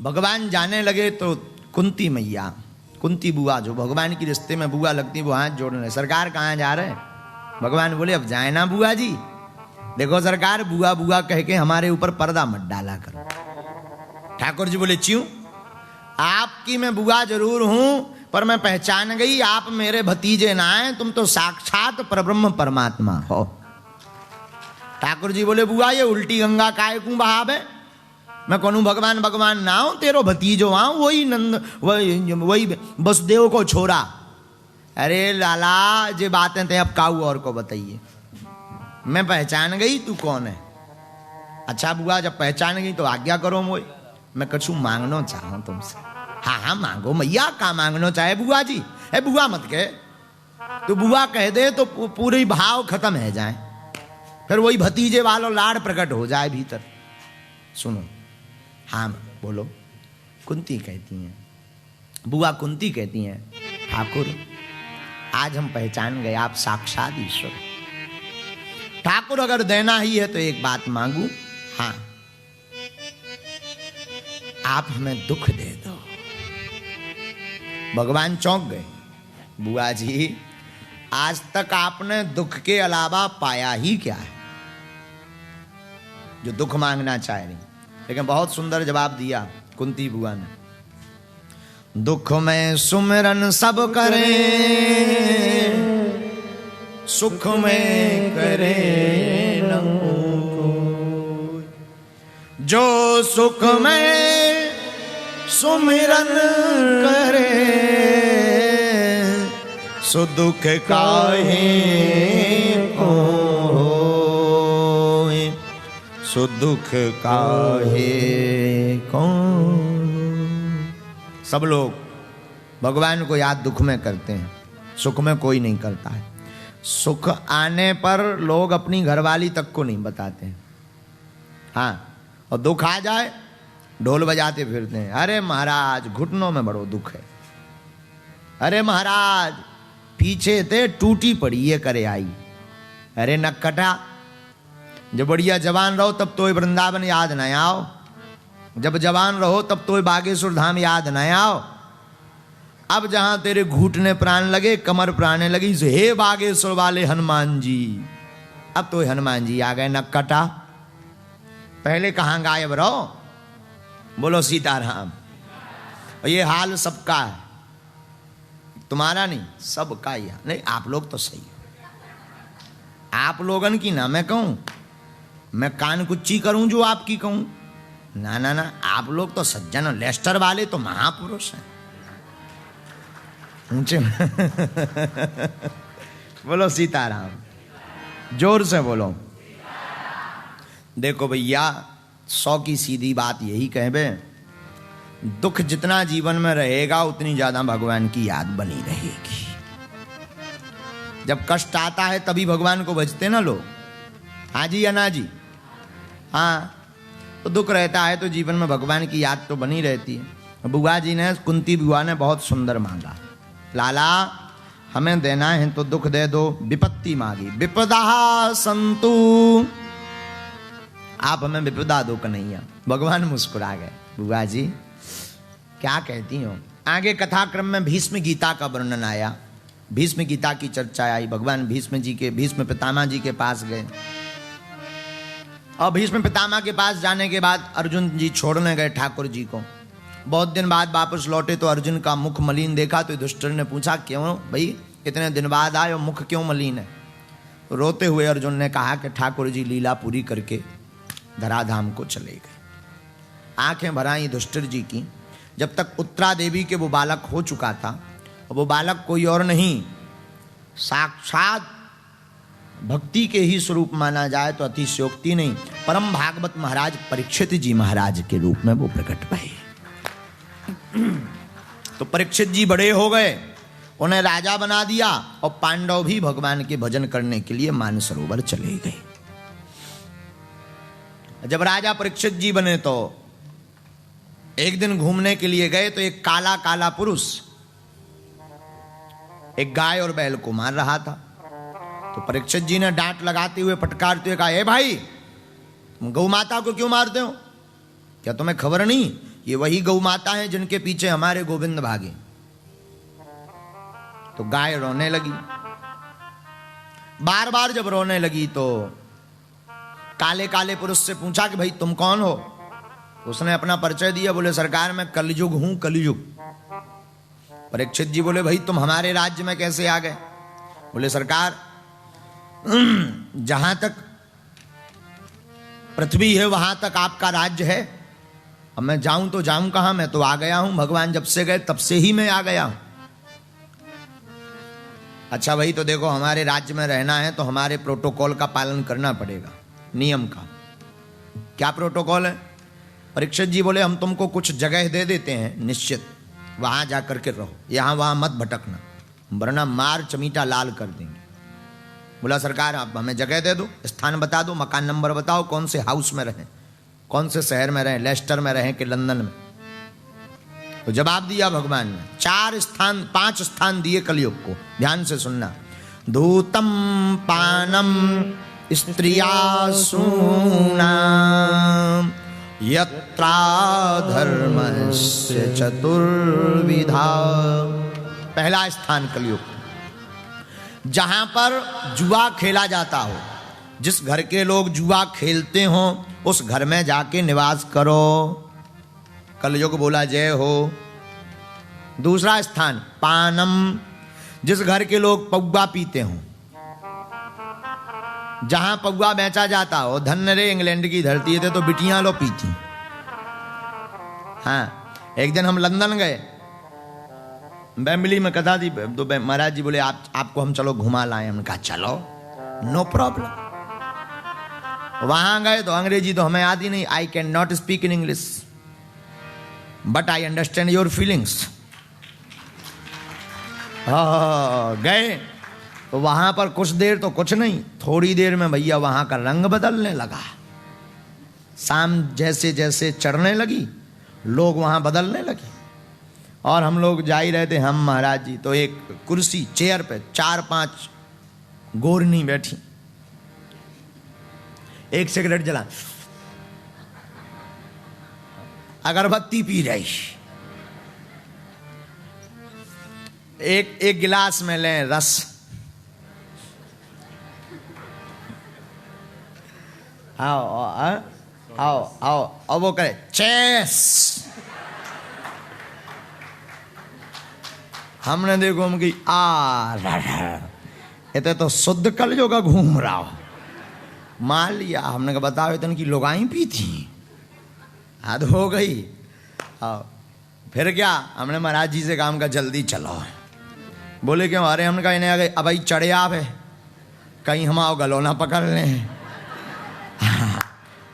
भगवान जाने लगे तो कुंती मैया, कुंती बुआ जो भगवान की रिश्ते में बुआ लगती, वो हाथ जोड़ने, सरकार कहाँ जा रहे? भगवान बोले अब जाए ना बुआ जी। देखो सरकार, बुआ बुआ कह के हमारे ऊपर पर्दा मत डाला करो। ठाकुर जी बोले क्यों? आपकी मैं बुआ जरूर हूं, पर मैं पहचान गई आप मेरे भतीजे ना हैं, तुम तो साक्षात परब्रह्म परमात्मा हो। ठाकुर जी बोले बुआ ये उल्टी गंगा काय क्यों बहावे? मैं कहूं भगवान भगवान ना हूं, तेरो भतीजो आऊं, वही नंद वही वसुदेव को छोड़ा। अरे लाला जे बातें थे अब काऊ और को बताइए, मैं पहचान गई तू कौन है। अच्छा बुआ जब पहचान गई तो आज्ञा करो मोई, मैं कछु मांगना चाहूं तुमसे। हाँ हाँ मांगो मैया, का मांगना चाहे बुआ जी? है बुआ मत कहे, तो बुआ कह दे तो पूरे भाव खत्म है जाए, फिर वही भतीजे वालों लाड़ प्रकट हो जाए भीतर। सुनो, हाँ बोलो। कुंती कहती हैं, बुआ कुंती कहती हैं ठाकुर आज हम पहचान गए आप साक्षात ईश्वर। ठाकुर अगर देना ही है तो एक बात मांगू। हाँ आप हमें दुख दे दो। भगवान चौंक गए, बुआ जी आज तक आपने दुख के अलावा पाया ही क्या है जो दुख मांगना चाह रही? लेकिन बहुत सुंदर जवाब दिया कुंती बुआ ने। दुख में सुमिरन सब करें, सुख में करे न कोई। जो सुख में सुमिरन करे, सो दुख काहे कोई, सो दुख काहे कौन। सब लोग भगवान को याद दुख में करते हैं, सुख में कोई नहीं करता है। सुख आने पर लोग अपनी घरवाली तक को नहीं बताते हैं। हाँ, और दुख आ जाए ढोल बजाते फिरते हैं, अरे महाराज घुटनों में बड़ो दुख है, अरे महाराज पीछे थे टूटी पड़ी ये करे आई। अरे नक्कटा जब बढ़िया जवान रहो तब तो वृंदावन याद न आओ, जब जवान रहो तब तो बागेश्वर धाम याद न आओ। अब जहां तेरे घुटने प्राण लगे, कमर प्राणे लगी, हे बागेश्वर वाले हनुमान जी, अब तो हनुमान जी आ गए नक्कटा। पहले कहां गायब रहो? बोलो सीताराम। और ये हाल सबका है, तुम्हारा नहीं, सबका ही। नहीं आप लोग तो सही हो, आप लोगन की ना मैं कहूं, मैं कान कुच्ची करूं जो आपकी कहूं? ना ना ना, आप लोग तो सज्जन, लेस्टर वाले तो महापुरुष हैं ऊंचे बोलो सीताराम, जोर से बोलो। देखो भैया 100 की सीधी बात यही कहबे, दुख जितना जीवन में रहेगा उतनी ज्यादा भगवान की याद बनी रहेगी। जब कष्ट आता है तभी भगवान को भजते ना लोग, हाँ जी या ना जी? हाँ, तो दुख रहता है तो जीवन में भगवान की याद तो बनी रहती है। बुआ जी ने, कुंती बुआ ने बहुत सुंदर मांगा, लाला हमें देना है तो दुख दे दो। विपत्ति मांगी, विपदा संतु, आप हमें विपदा दो कन्हैया। भगवान मुस्कुरा गए, बुआ जी क्या कहती हो? आगे कथाक्रम में भीष्म गीता का वर्णन आया, भीष्म गीता की चर्चा आई। भगवान भीष्म पितामह जी के पास गए, और भीष्म पितामह के पास जाने के बाद अर्जुन जी छोड़ने गए ठाकुर जी को। बहुत दिन बाद वापस लौटे तो अर्जुन का मुख मलिन देखा, तो युधिष्ठिर ने पूछा क्यों भाई इतने दिन बाद आए और मुख क्यों मलिन है? तो रोते हुए अर्जुन ने कहा कि ठाकुर जी लीला पूरी करके धराधाम को चले गए। आंखें भर आई युधिष्ठिर जी की, जब तक उत्तरा देवी के वो बालक हो चुका था, और वो बालक कोई और नहीं, साक्षात भक्ति के ही स्वरूप माना जाए तो अतिशयोक्ति नहीं, परम भागवत महाराज परीक्षित जी महाराज के रूप में वो प्रकट भये। तो परीक्षित जी बड़े हो गए, उन्हें राजा बना दिया, और पांडव भी भगवान के भजन करने के लिए मानसरोवर चले गए। जब राजा परीक्षित जी बने तो एक दिन घूमने के लिए गए, तो एक काला काला पुरुष एक गाय और बैल को मार रहा था। तो परीक्षित जी ने डांट लगाते हुए फटकारते हुए कहा, ए भाई तुम गौ माता को क्यों मारते हो? क्या तुम्हें खबर नहीं ये वही गौ माता है जिनके पीछे हमारे गोविंद भागे। तो गाय रोने लगी। बार बार जब रोने लगी तो काले काले पुरुष से पूछा कि भाई तुम कौन हो? उसने अपना परिचय दिया। बोले सरकार मैं कलयुग हूं, कलयुग। परीक्षित जी बोले भाई तुम हमारे राज्य में कैसे आ गए? बोले सरकार जहां तक पृथ्वी है वहां तक आपका राज्य है, अब मैं जाऊं तो जाऊं कहां? मैं तो आ गया हूं, भगवान जब से गए तब से ही मैं आ गया हूं। अच्छा भाई तो देखो हमारे राज्य में रहना है तो हमारे प्रोटोकॉल का पालन करना पड़ेगा, नियम का। क्या प्रोटोकॉल है? परीक्षित जी बोले हम तुमको कुछ जगह दे देते हैं निश्चित, वहां जाकर के रहो, यहां वहां मत भटकना, वरना मार चमीटा लाल कर देंगे। बोला सरकार आप हमें जगह दे दो, स्थान बता दो, मकान नंबर बताओ, कौन से हाउस में रहें, कौन से शहर में रहें, लेस्टर में रहें कि लंदन में? तो जवाब दिया भगवान ने। 5 स्थान दिए कलयुग को, ध्यान से सुनना। धूतम पानम स्त्रियासूना यत्रा धर्मस्य चतुर्विधा। पहला स्थान कलयुग, जहां पर जुआ खेला जाता हो, जिस घर के लोग जुआ खेलते हो उस घर में जाके निवास करो। कलयुग बोला जय हो। दूसरा स्थान पानम, जिस घर के लोग पौवा पीते हो, जहां पौवा बेचा जाता हो, धन्य रे इंग्लैंड की धरती थे तो बिटियां लो पीती। हाँ, एक दिन हम लंदन गए, वेम्बली में कथा थी, तो महाराज जी बोले आपको हम चलो घुमा लाए। हमने कहा चलो, नो प्रॉब्लम। वहां गए तो अंग्रेजी तो हमें आती नहीं, I can not speak in English but I understand your feelings. गए तो वहां पर कुछ देर तो कुछ नहीं, थोड़ी देर में भैया वहां का रंग बदलने लगा। शाम जैसे जैसे चढ़ने लगी, लोग वहां बदलने लगे। और हम लोग जा ही रहे थे, हम महाराज जी, तो एक कुर्सी चेयर पे 4-5 गोरनी बैठी, एक सिगरेट जला, अगरबत्ती पी रही, एक गिलास में लें रस, आओ आओ आओ, और वो करे चेस। हमने देखो हम की ये तो शुद्ध कलयुग का घूम रहा हो। मान लिया, हमने कहा बताओ इतनी की लोगाई पी थी, हद हो गई। फिर क्या, हमने महाराज जी से काम का जल्दी चलो। बोले क्यों? अरे हमने कहा इन्हें अब भाई चढ़े आप है, कहीं हम आओ गलोना पकड़ लें।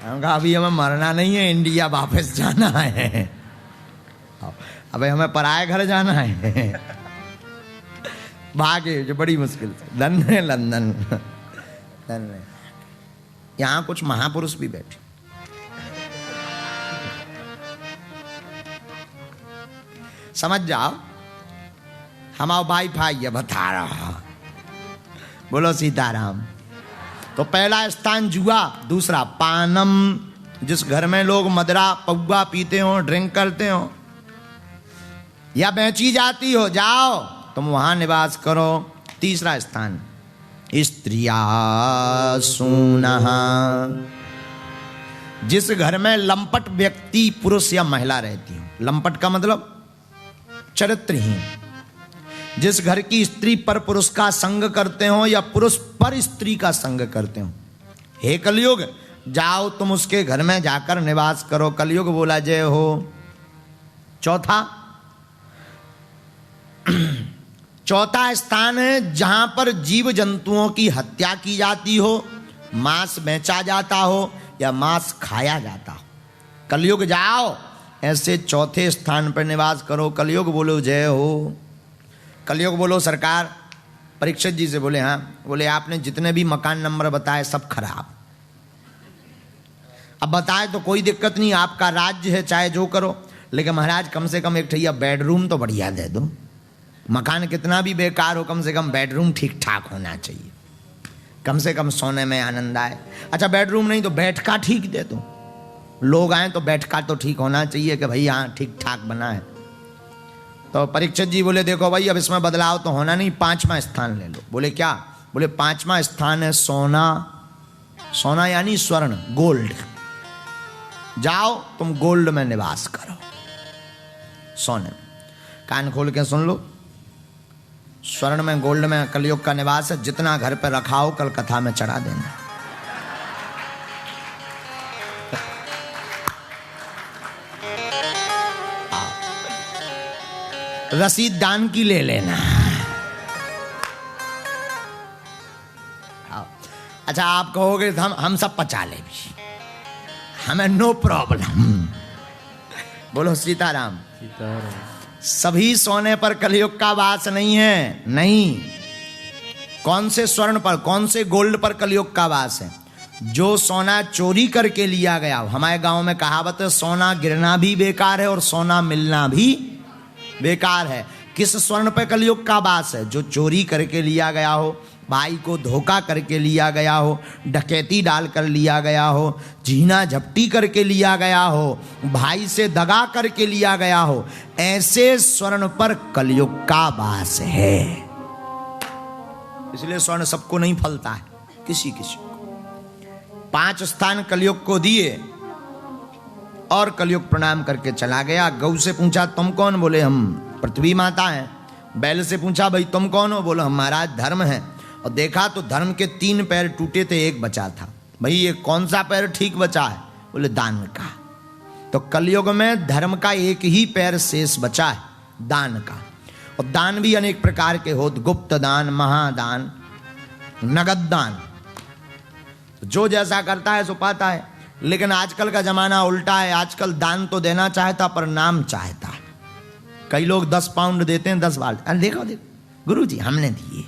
हम कहा अभी हमें मरना नहीं है, इंडिया वापस जाना है, अबे हमें पराए घर जाना है। भागे जो बड़ी मुश्किल से, धन्य लंदन, धन्य। यहां कुछ महापुरुष भी बैठे। समझ जाओ, हम आओ भाई भाई ये बता रहा। बोलो सीताराम। तो पहला स्थान जुआ, दूसरा पानम, जिस घर में लोग मदरा पौवा पीते हो, ड्रिंक करते हो या बेची जाती हो, जाओ तुम वहां निवास करो। तीसरा स्थान स्त्रिया सूनः, जिस घर में लंपट व्यक्ति पुरुष या महिला रहती हो। लंपट का मतलब चरित्रहीन। जिस घर की स्त्री पर पुरुष का संग करते हो या पुरुष पर स्त्री का संग करते हो, हे कलयुग जाओ तुम उसके घर में जाकर निवास करो। कलयुग बोला जय हो। चौथा स्थान है जहां पर जीव जंतुओं की हत्या की जाती हो, मांस बेचा जाता हो या मांस खाया जाता हो। कलयुग जाओ ऐसे चौथे स्थान पर निवास करो। कलयुग बोलो जय हो। कलयुग बोलो सरकार। परीक्षित जी से बोले हाँ। बोले आपने जितने भी मकान नंबर बताए सब खराब। अब बताए तो कोई दिक्कत नहीं, आपका राज्य है, चाहे जो करो, लेकिन महाराज कम से कम एक ठैया बेडरूम तो बढ़िया दे दो। मकान कितना भी बेकार हो, कम से कम बेडरूम ठीक ठाक होना चाहिए, कम से कम सोने में आनंद आए। अच्छा बेडरूम नहीं तो बैठका ठीक दे दो, लोग आए तो बैठका तो ठीक होना चाहिए कि भाई हाँ ठीक ठाक बना है। तो परीक्षित जी बोले देखो भाई अब इसमें बदलाव तो होना नहीं, 5वां स्थान ले लो। बोले क्या? बोले 5वां स्थान है सोना। सोना यानी स्वर्ण, गोल्ड। जाओ तुम गोल्ड में निवास करो, सोने में। कान खोल के सुन लो, स्वर्ण में गोल्ड में कलयुग का निवास है। जितना घर पर रखा हो कल कथा में चढ़ा देना। रसीद दान की ले लेना। अच्छा आप कहोगे हम सब पचा ले भी, हमें नो प्रॉब्लम। बोलो सीताराम। सभी सोने पर कलयुग का वास नहीं है, नहीं। कौन से स्वर्ण पर, कौन से गोल्ड पर कलयुग का वास है? जो सोना चोरी करके लिया गया हो। हमारे गांव में कहावत है, सोना गिरना भी बेकार है और सोना मिलना भी बेकार है। किस स्वर्ण पे कलयुग का वास है? जो चोरी करके लिया गया हो, भाई को धोखा करके लिया गया हो, डकैती डालकर लिया गया हो, झीना झपटी करके लिया गया हो, भाई से दगा करके लिया गया हो, ऐसे स्वर्ण पर कलयुग का वास है। इसलिए स्वर्ण सबको नहीं फलता है, किसी किसी को। 5 स्थान कलयुग को दिए और कलयुग प्रणाम करके चला गया। गौ से पूछा तुम कौन? बोले हम पृथ्वी माता हैं। बैल से पूछा भाई तुम कौन हो? बोलो हम महाराज धर्म है। और देखा तो धर्म के 3 पैर टूटे थे, एक बचा था। भाई ये कौन सा पैर ठीक बचा है? बोले दान का। तो कलयुग में धर्म का एक ही पैर शेष बचा है, दान का। और दान भी अनेक प्रकार के होते, गुप्त दान, महादान, नगद दान। जो जैसा करता है सो पाता है। लेकिन आजकल का जमाना उल्टा है। आजकल दान तो देना चाहता पर नाम चाहता है। कई लोग 10 पाउंड देते हैं, 10 बाल्ट। अरे देखो देखो गुरु जी हमने दिए,